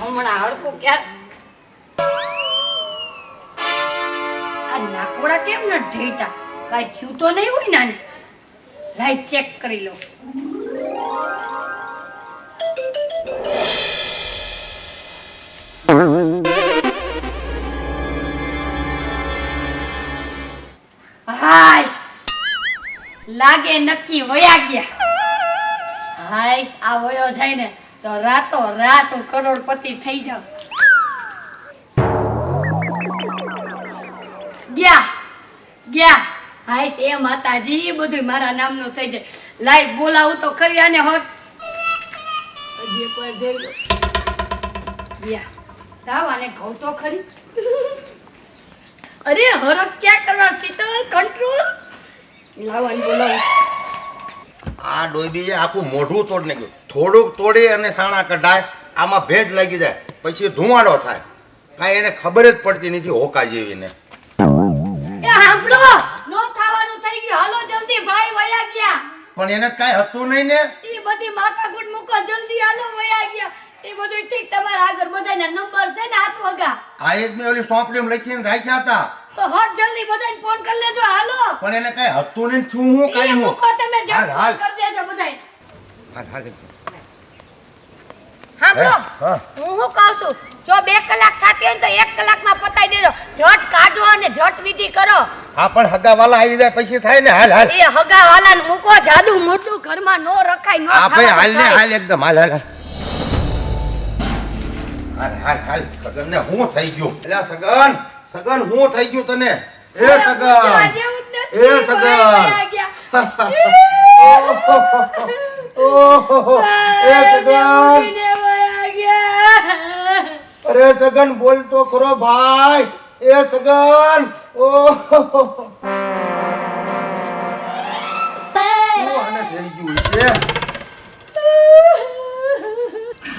હમણાં હરખું ક્યાં આ નાકોડા કેમ ન ઢેટા કાઈ થયું તો નહીં હોય નાની લાઈટ ચેક કરી લો હાઈસ લાગે નક્કી વયા ગયા હાઈસ આ વયો જાય ને તો રાતો રાત હું કરોડપતિ થઈ જાઉં ગયા હાઈસ એ માતાજી બધું મારા નામનું થઈ જાય લાઈવ બોલાવું તો ખરી આને હોત હજી એકવાર જોઈ લો ગયા જાવ આને કહું તો ખરી અરે હરક ક્યાં કરવા શીતલ કંટ્રોલ લાવવાની બોલાવું આ ડોબીએ આખું મોઢું તોડ નાખ્યું થોડુંક તોડી અને સાણા કઢાય આમાં ભેજ લાગી જાય પછી ધુમાડો થાય કાંઈ એને ખબર જ પડતી નથી હોકા જેવીને એ સાંભળો નો થવાનું થઈ ગયું હાલો જલ્દી ભાઈ વયા ગયા પણ એને કાંઈ હતું નહીં ને ઈ બધી માથાકૂટ મૂકો જલ્દી હાલો વયા ગયા એ બધું ઠીક તમારા આગળ બધાના નંબર છે ને હાથ વગા આ એક મેં ઓલી સોંપડીમાં લખીને રાખ્યા હતા તો હટ જલ્દી બધાને ફોન કરી લેજો હાલો પણ એને કાંઈ હતું નહીં શું હું કાંઈ હું મૂકો તમે હાલ, જલ્દી હાલ. કરી દેજો બધાય હાલ હાલ સાંભળો હા. હું શું કહું છું જો 2 કલાક થાતી હોય ને તો 1 કલાકમાં પતાઈ દેજો ઝટ કાઢો અને ઝટ વિધિ કરો હા પણ હગાવાલા આવી જાય પછી થાય ને હાલ હાલ એ હગા વાલાને મૂકો જાદુ મોટું ઘરમાં નો રખાય નો હા ભાઈ હાલ ને ખાવા હાલ એકદમ હાલ હાલ હાલ હાલ હાલ સગન ને હું થઈ ગયું એટલે સગન સગન હું થઈ ગયું તને એ સગન એ સગન ઓહો એ સગન અરે સગન બોલ તો ખરો ભાઈ એ સગન ઓહો આને થઈ ગયું છે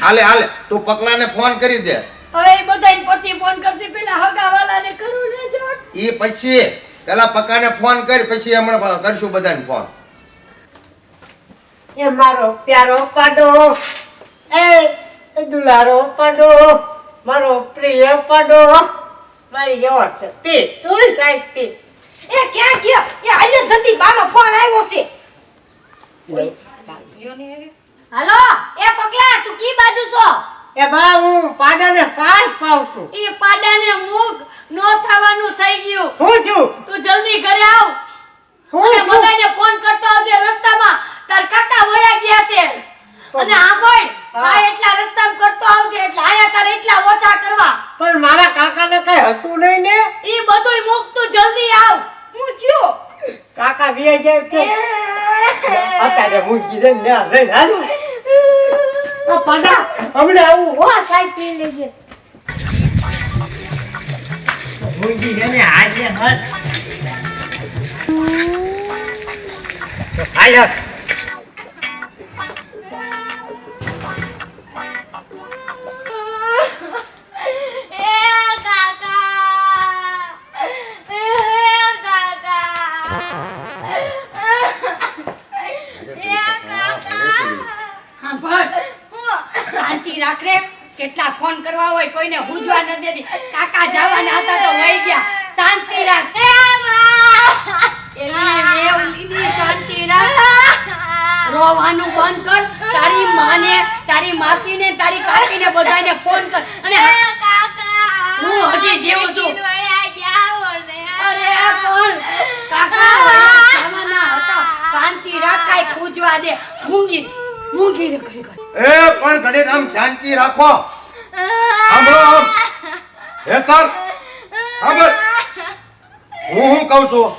હાલે હાલે તું પકલાને ફોન કરી દે હવે બધાને પછી ફોન કરશે પેલા હગા વાલાને કરું ને ઝટ ઈ પછી પેલા પકાને ફોન કરી પછી હમણાં કરશું બધાને ફોન એ મારો પ્યારો પાડો એ દુલારો પાડો મારો પ્રિય પાડો મારી યોર છે પી તું સાઈડ પી એ ક્યાં ગયો એ આલ્યો જલ્દી બાનો ફોન આવ્યો છે હાલો એ પગલા તું કી બાજુ છો એ બા હું પાડાને સાસ પાઉં છું ઈ પાડાને મૂક નો થવાનું થઈ ગયું હું છું તું જલ્દી ઘરે આવ હું અને છું બધાને ફોન કરતો આવજે રસ્તામાં તાર કાકા વયા ગયા છે અને સાંભળ આ એટલા રસ્તામાં કરતો આવજે એટલે આયા તારે એટલા ઓછા કરવા પણ મારા કાકાને કઈ હતું નહીં ને ઈ બધુંય મૂક તું જલ્દી આવ હું થયો કાકા વી જાય કે અત્યારે મૂકી દે ને આ જઈને હાલું આ પાડા હમણે આવું હો સાઈડ પી લેજે મૂકી દે ને આજે હટ હાલો શાંતિ રાખ રે કેટલા ફોન કરવા હોય કોઈને હુજવા ન દેતી કાકા જવાના હતા તો વહી ગયા શાંતિ રાખ એલી મેવલીની શાંતિ રાખ રોવાનું બંધ કર તારી માને તારી માસીને તારી કાકીને બધાને ફોન કર અને હું હજી જેવું છું અરે પણ કાકા જવાના હતા શાંતિ રાખ કાઈ ખુજવા દે મૂંગી રે કરી એ પણ ઘડીક આમ શાંતિ રાખો સાંભળો આમ હે કર સાંભળ હું કહું છું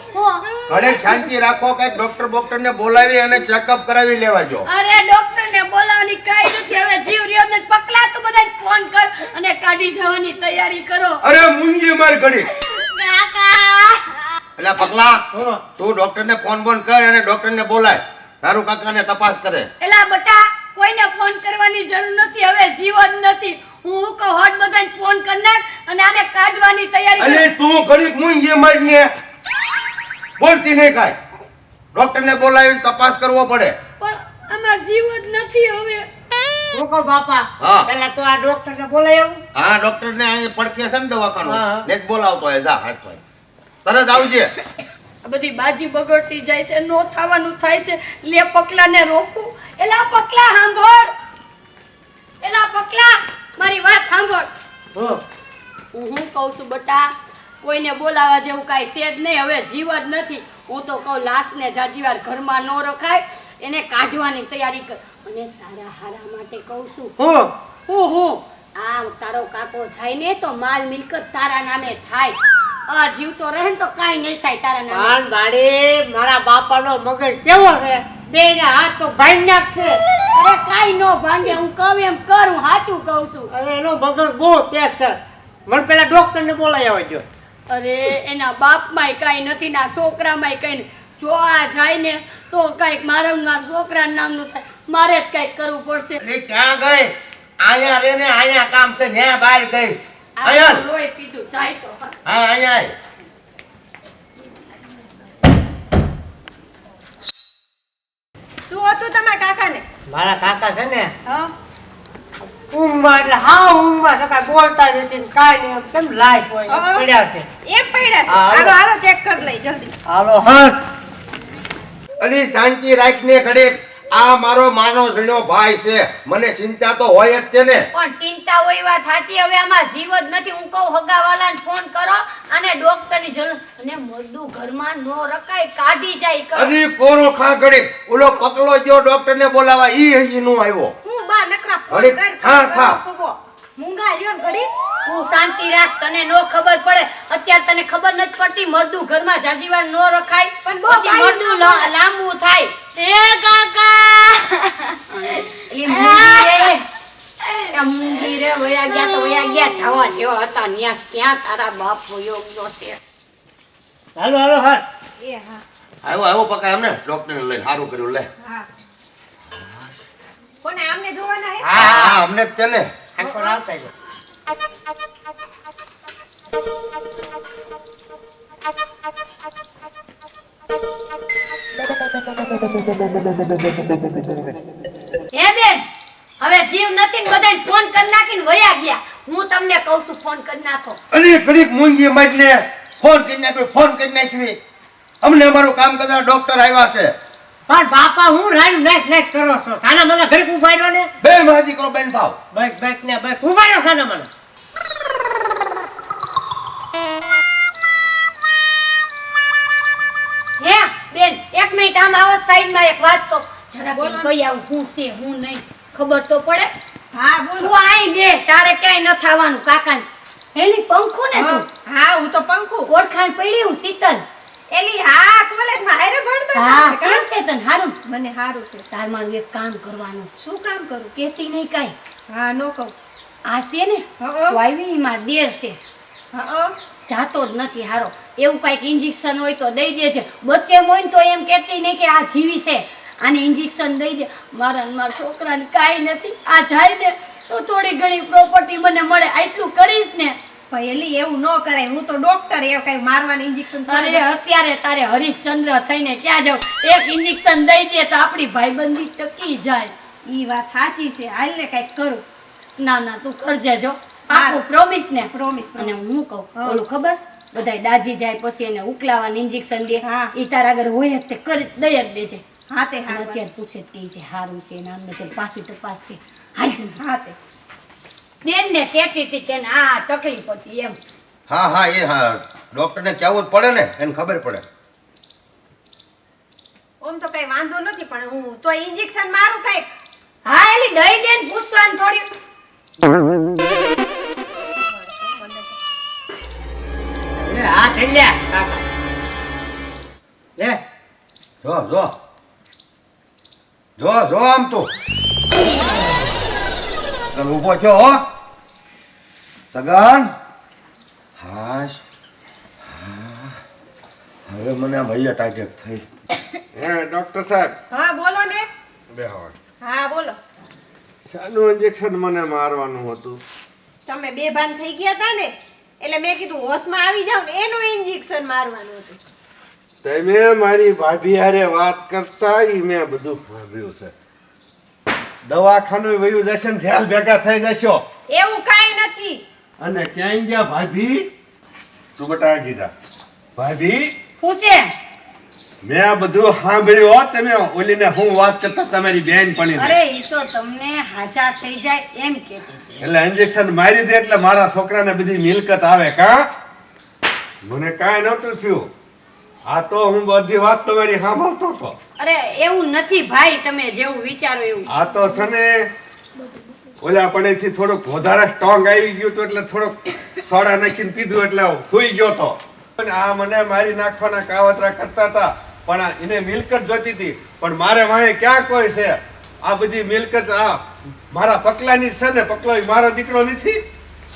ઘડીક શાંતિ રાખો કઈક ડોક્ટર ને બોલાવી અને ચેકઅપ કરાવી લેવા જો અરે ડોક્ટર ને બોલાવવાની કાઈ નથી હવે જીવ રહ્યો ને પકલા તો બધાય ફોન કર અને કાઢી જવાની તૈયારી કરો અરે મુંગી માર ઘડીક એટલે પકલા તું ડોક્ટર ને ફોન કર અને ડોક્ટર ને બોલાય તારું કાકાને તપાસ કરે એલા બટા કોઈને ફોન કરવાની જરૂર નથી હવે જીવન નથી હું કહું હટ બધાને ફોન કર નાખ અને આને કાઢવાની તૈયારી કર અરે તું ઘડીક મુંગી મારને બોલતી નહીં કાઈ ડોક્ટર ને બોલાવીને તપાસ કરવો પડે પણ આમાં જીવ જ નથી હવે. હું કહું બાપા હા. પેલા તો આ ડોક્ટરને બોલાય આવું. હા ડોક્ટર ને અહીં પડખે છે ને દવાખાનું હા. ને જ બોલાવતો હોય જા હાથ ભાઈ તરત આવજે. આ બધી બાજી બગડતી જાય છે, નો થવાનું થાય છે. લે પકલાને રોકું. એલા પકલા સાંભળ. એલા પકલા મારી વાત સાંભળ. હો હું કહું છું બટા, કોઈને બોલાવા જેવું કાંઈ છે જ નહીં. હવે જીવ જ નથી. હું તો કહું લાશને જાજી વાર ઘરમાં ન રખાય, એને કાઢવાની તૈયારી કર. અને તારા હારા માટે કહું છું, હું આ તારો કાકો જાય ને તો માલ મિલકત તારા નામે થાય. આ જીવતો રહે ને તો કાંઈ નહીં થાય તારા નામે. પણ બાડી મારા બાપાનો મગજ કેવો છે, બેને હાથ તો ભાઈ નાખશે. અરે કાંઈ ન ભાંગે. હું કહું એમ કર. હું સાચું કહું છું. હવે એનો મગજ બહુ તેજ છે. મને પેલા ડોક્ટરને બોલાય આવજો. અરે એના બાપમાંય કાંઈ નથી, ના છોકરામાંય કાંઈ નહીં. જો આ જાય ને તો કાંઈક મારા છોકરાના નામનું થાય. મારે જ કાંઈક કરવું પડશે. એટલે ક્યાં ગઈ? અહીંયા રે ને અહીંયા કામ છે ને બહાર ગઈ. આ અહીંયા લોહી પીધું જાય તો હા. હા અહીંયા આય. શું હતું તમારા કાકાને? મારા કાકા છે ને હા ઊંઘમાં એટલે હા ઊંઘમાં છે, કાંઈ બોલતા નથી ને કાંઈ નહીં. કેમ લાઈફ હોય એમ હા. પડ્યા છે. એમ પડ્યા છે. હા, હાલો હાલો ચેક કરી લઈ જલ્દી. હાલો હા. અલી શાંતિ રાખને ઘડીક. આ મારો માનો જણ્યો ભાઈ છે, મને ચિંતા તો હોય જ તેને. પણ ચિંતા હોય વાત સાચી. હવે આમાં જીવ જ નથી. હું કહું હગાવાલાને ફોન કરો અને ડોક્ટરની જરૂર. અને મરદું ઘરમાં નો રખાય, કાઢી જાય કર. અરે કોરો ખા ઘડીક. ઓલો પકલો ગયો ડોક્ટર ને બોલાવા, ઈ હજી નો આવ્યો. હું બા નકરા ફોન ઘડીક કર ખા ખા. સુગો મૂંગા લ્યો ને ઘડી. તું શાંતિ રાખ. તને નો ખબર પડે. અત્યારે તને ખબર નથી પડતી મરદું ઘરમાં જાજીવાર નો રખાય. પણ બહુ પછી ભાઈ મરદું ના લાંબુ થાય. એ કાકા એ મૂંગી રે. એ મૂંગી રે. વયા ગયા તો વયા ગયા. જવા જેવા હતા ન્યા. ક્યાં તારા બાપ વયો ગયો છે. હાલો હાલો હા. એ હા આવ્યો આવ્યો પકા એમને ડોક્ટર ને લઈને સારું કર્યું લે. હા કોને આમને જોવાના હે? હા હા અમને જ તેને. આખો આવતા જો. હે બેન, હવે જીવ નથી ને બધાને ફોન કરી નાખીને વયા ગયા. હું તમને કહું છું ફોન કરી નાખો. અરે ઘડીક મૂંગી મારીને ફોન કરી નાખ્યો, ફોન કરી નાખવી. અમને અમારું કામ કરતા ડોક્ટર આવ્યા છે. પણ બાપા હું રાડું નાખ કરો છો. સાના મને ઘડીક ઉભા રહ્યો ને. બે માં દીકરો બેન થાવ. બાઈક ને બાઈક ઉભા રહ્યો સાના મને. હે બેન, એક મિનિટ આમ આવો સાઈડમાં. એક વાત તો જરા કઈ આવું હું છે હું નહીં ખબર તો પડે. હા બોલો. તું આઈ બે. તારે ક્યાંય ન થવાનું કાકા. એલી પંખુ ને તું. હા હું તો પંખુ. ઓળખાણ પડી. હું શીતલ. એલી હા કોલેજમાં હારે ભણતા હા હતા. કેમ છે તને? હારું. મને હારું છે. તાર મારું એક કામ કરવાનું. શું કામ કરું? કેતી નહીં કાંઈ. હા નો કહું. આ છે ને હા વાયવી માં દેર છે. હા જાતો જ નથી હારો. એવું કાંઈક ઇન્જેક્શન હોય તો દઈ દેજે. બચ્ચે હોય ને તો એમ કહેતી નહીં કે આ જીવી છે, આને ઇન્જેક્શન દઈ દે. મારા ને મારા છોકરાને કાંઈ નથી. આ જાય ને તો થોડી ઘણી પ્રોપર્ટી મને મળે. આટલું કરીશ ને. પહેલી એવું ન કરાય. હું તો ડોક્ટર એવું કઈ મારવાનું ઇન્જેક્શન અરે અત્યારે તારે હરિશ્ચંદ્ર થઈને ક્યાં જાવ? એક ઇન્જેક્શન દઈ દે તો આપણી ભાઈબંધી ટકી જાય. ઈ વાત સાચી છે. હાલ ને કઈક કરું. ના ના તું કરજે જો. પાકું પ્રોમિસ ને? પ્રોમિસ. અને હું કહું હા. ઓલું ખબર બધાય દાજી જાય પછી એને ઉકલાવાનું ઇન્જેક્શન દે. હા. ઈ તારા આગળ હોય જ તે કરી દઈ જ દેજે. હા તે અને હા અત્યારે પૂછે કે છે હારું છે ને આમને તે પાછી તપાસ છે. હાલ જલ્દી. હા તે બેન ને કહેતી હતી કે આ તકલીફ હતી એમ. હા હા એ હા ડોક્ટર ને કહેવું જ પડે ને, એને ખબર પડે. ઓમ તો કઈ વાંધો નથી પણ હું તો ઇન્જેક્શન મારું કઈક. હા એલી દઈ દે ને પૂછવાનું થોડી. લે આ થઈ લે કાકા. લે જો જો જો જો આમ તો તમે ઊભો છો હો સગન. હાશ હા હવે મને આમ હૈયા ટાગેટ થઈ. હે ડોક્ટર સાહેબ હા બોલો ને. બેહો. હા બોલો. શાનું ઇન્જેક્શન મને મારવાનું હતું? તમે બેભાન થઈ ગયા હતા ને એટલે મેં કીધું હોશમાં આવી જાવ ને એનું ઇન્જેક્શન મારવાનું હતું. તમે મારી ભાભી હારે વાત કરતા ઈ મેં બધું સાંભળ્યું છે. દવાખાનું વયું જશે ને જેલ ભેગા થઈ જશો. એવું કાંઈ નથી. અને ક્યાંય ગયા ભાભી? તું બટા આગી જા. ભાભી, પૂછે મેં આ બધું સાંભળ્યું હો. તમે ઓલીને હું વાત કરતા તમારી બેન પણ અરે ઈ તો તમને હાજા થઈ જાય એમ કહેતી હતી. એટલે ઇન્જેક્શન મારી દે એટલે મારા છોકરાને બધી મિલકત આવે કા? મને કાંઈ નહોતું થયું. આ તો હું બધી વાત તમારી સાંભળતો હતો. અરે એવું નથી ભાઈ, તમે જેવું વિચારો એવું. આ તો છે ને ઓલા પણેથી થોડુંક વધારે સ્ટ્રોંગ આવી ગયું હતું એટલે થોડોક સોડા નાખીને પીધું એટલે સુઈ ગયો તો. અને આ મને મારી નાખવાના કાવતરા કરતા હતા પણ આ એને મિલકત જોતી હતી. પણ મારે વાંહે ક્યાં કોઈ છે? આ બધી મિલકત આ મારા પકલાની છે ને. પકલો ઈ મારો દીકરો નથી.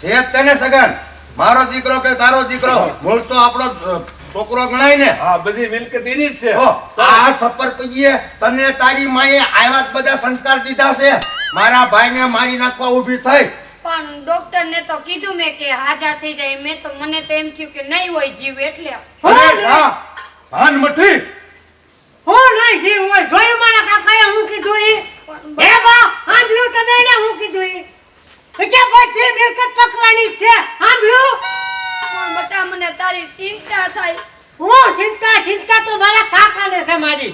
છે તને સગન મારો દીકરો કે તારો દીકરો મૂળ તો આપણો છોકરો ગણાય ને. હા, બધી મિલકત એની જ છે. હો, આ સફર કહીએ તને તારી માએ આવા જ બધા સંસ્કાર દીધા છે. મારા ભાઈને મારી નાખવા ઊભી થઈ. પણ ડોક્ટર ને તો કીધું મેં કે હાજા થઈ જાય. મેં તો મને તો એમ થયું કે નહીં હોય જીવ એટલે. અરે હા, ભાન મઠી. હું નહીં જીવ હોય. જોયું મારા કાકાએ હું કીધું ઈ? હે બા, સાંભળ્યું તમે એને હું કીધું ઈ? કે બધી મિલકત પકલાની જ છે. સાંભળ્યું? પણ બટા મને તારી ચિંતા થાય. હું ચિંતા તો મારા કાકાને છે મારી.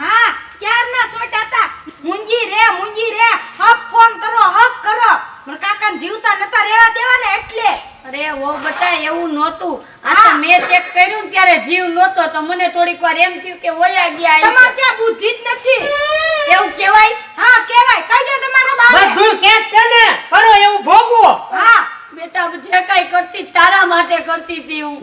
હા, ક્યારના સોટા હતા. મુંજી રે હક ફોન કરો. મારા કાકાને જીવતા નતા રહેવા દેવા ને એટલે. અરે ઓ બટા એવું નહોતું. આ તો મેં ચેક કર્યું ને ત્યારે જીવ નહોતો તો મને થોડીક વાર એમ થયું કે વયા ગયા તમાર હશે. ત્યાં બુદ્ધિ જ નથી. એવું કહેવાય? હા, કહેવાય. કહી દે તમારો બાપ. બધું કે તને કરો એવું ભોગવો. હા, બેટા જે કાંઈ કરતી તારા માટે કરતી હતી હું.